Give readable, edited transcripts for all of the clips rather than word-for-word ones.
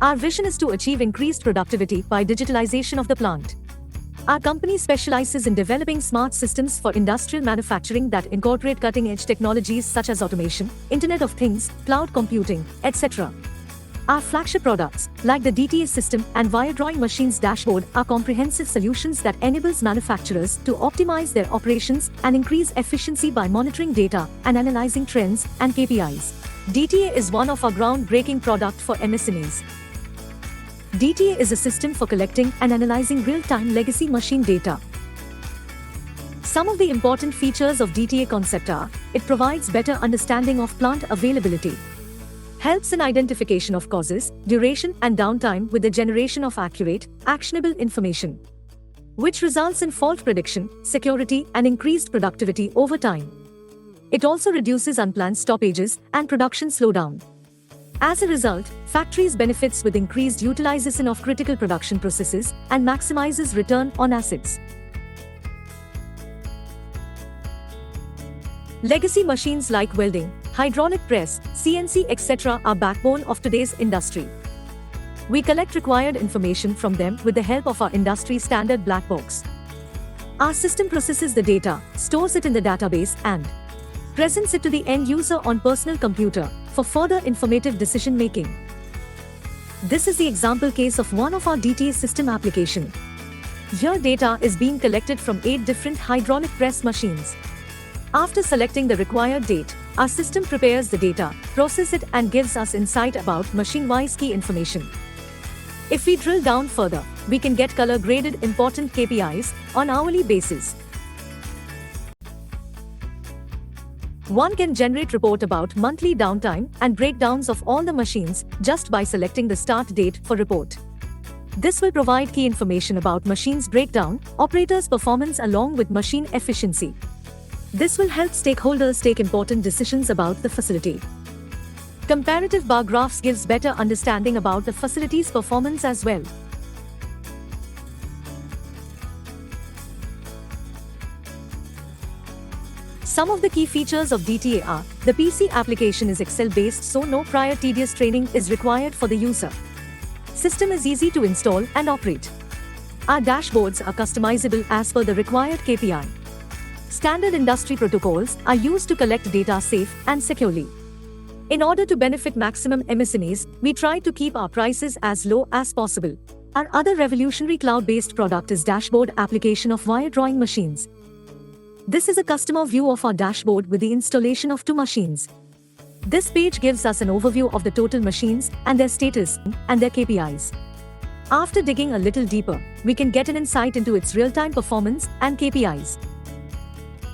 Our vision is to achieve increased productivity by digitalization of the plant. Our company specializes in developing smart systems for industrial manufacturing that incorporate cutting-edge technologies such as automation, Internet of Things, cloud computing, etc. Our flagship products, like the DTA system and wire drawing machines dashboard, are comprehensive solutions that enables manufacturers to optimize their operations and increase efficiency by monitoring data and analyzing trends and KPIs. DTA is one of our groundbreaking product for MSMEs. DTA is a system for collecting and analyzing real-time legacy machine data. Some of the important features of DTA concept are: it provides better understanding of plant availability, helps in identification of causes, duration and downtime with the generation of accurate, actionable information, which results in fault prediction, security and increased productivity over time. It also reduces unplanned stoppages and production slowdown. As a result, factories benefits with increased utilization of critical production processes and maximizes return on assets. Legacy machines like welding, hydraulic press, CNC, etc. are backbone of today's industry. We collect required information from them with the help of our industry standard black box. Our system processes the data, stores it in the database and presents it to the end user on personal computer for further informative decision making. This is the example case of one of our DTA system application. Here data is being collected from 8 different hydraulic press machines. After selecting the required date, our system prepares the data, processes it and gives us insight about machine-wise key information. If we drill down further, we can get color-graded important KPIs on hourly basis. One can generate report about monthly downtime and breakdowns of all the machines just by selecting the start date for report. This will provide key information about machine's breakdown, operators' performance along with machine efficiency. This will help stakeholders take important decisions about the facility. Comparative bar graphs gives better understanding about the facility's performance as well. Some of the key features of DTA are: the PC application is Excel-based, so no prior tedious training is required for the user. System is easy to install and operate. Our dashboards are customizable as per the required KPI. Standard industry protocols are used to collect data safe and securely. In order to benefit maximum MSMEs, we try to keep our prices as low as possible. Our other revolutionary cloud-based product is dashboard application of wire drawing machines. This is a customer view of our dashboard with the installation of 2 machines. This page gives us an overview of the total machines and their status and their KPIs. After digging a little deeper, we can get an insight into its real-time performance and KPIs.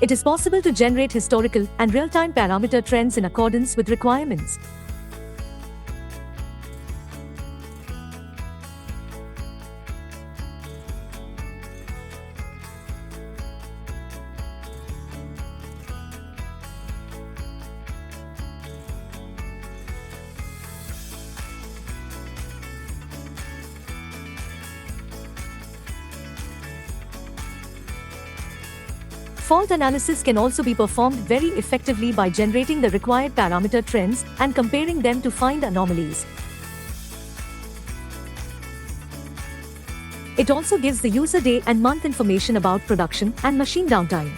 It is possible to generate historical and real-time parameter trends in accordance with requirements. Fault analysis can also be performed very effectively by generating the required parameter trends and comparing them to find anomalies. It also gives the user day and month information about production and machine downtime.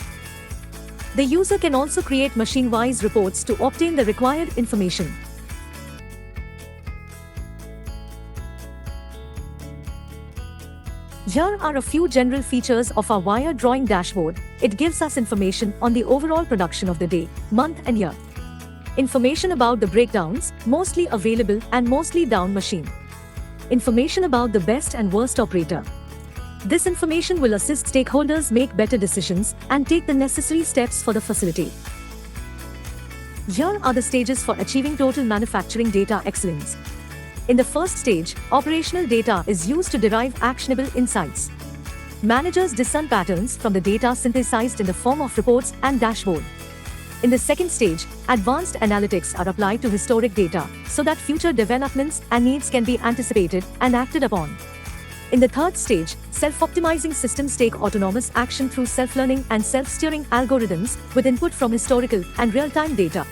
The user can also create machine-wise reports to obtain the required information. Here are a few general features of our wire drawing dashboard. It gives us information on the overall production of the day, month and year. Information about the breakdowns, mostly available and mostly down machine. Information about the best and worst operator. This information will assist stakeholders make better decisions and take the necessary steps for the facility. Here are the stages for achieving total manufacturing data excellence. In the first stage, operational data is used to derive actionable insights. Managers discern patterns from the data synthesized in the form of reports and dashboard. In the second stage, advanced analytics are applied to historic data so that future developments and needs can be anticipated and acted upon. In the third stage, self-optimizing systems take autonomous action through self-learning and self-steering algorithms with input from historical and real-time data.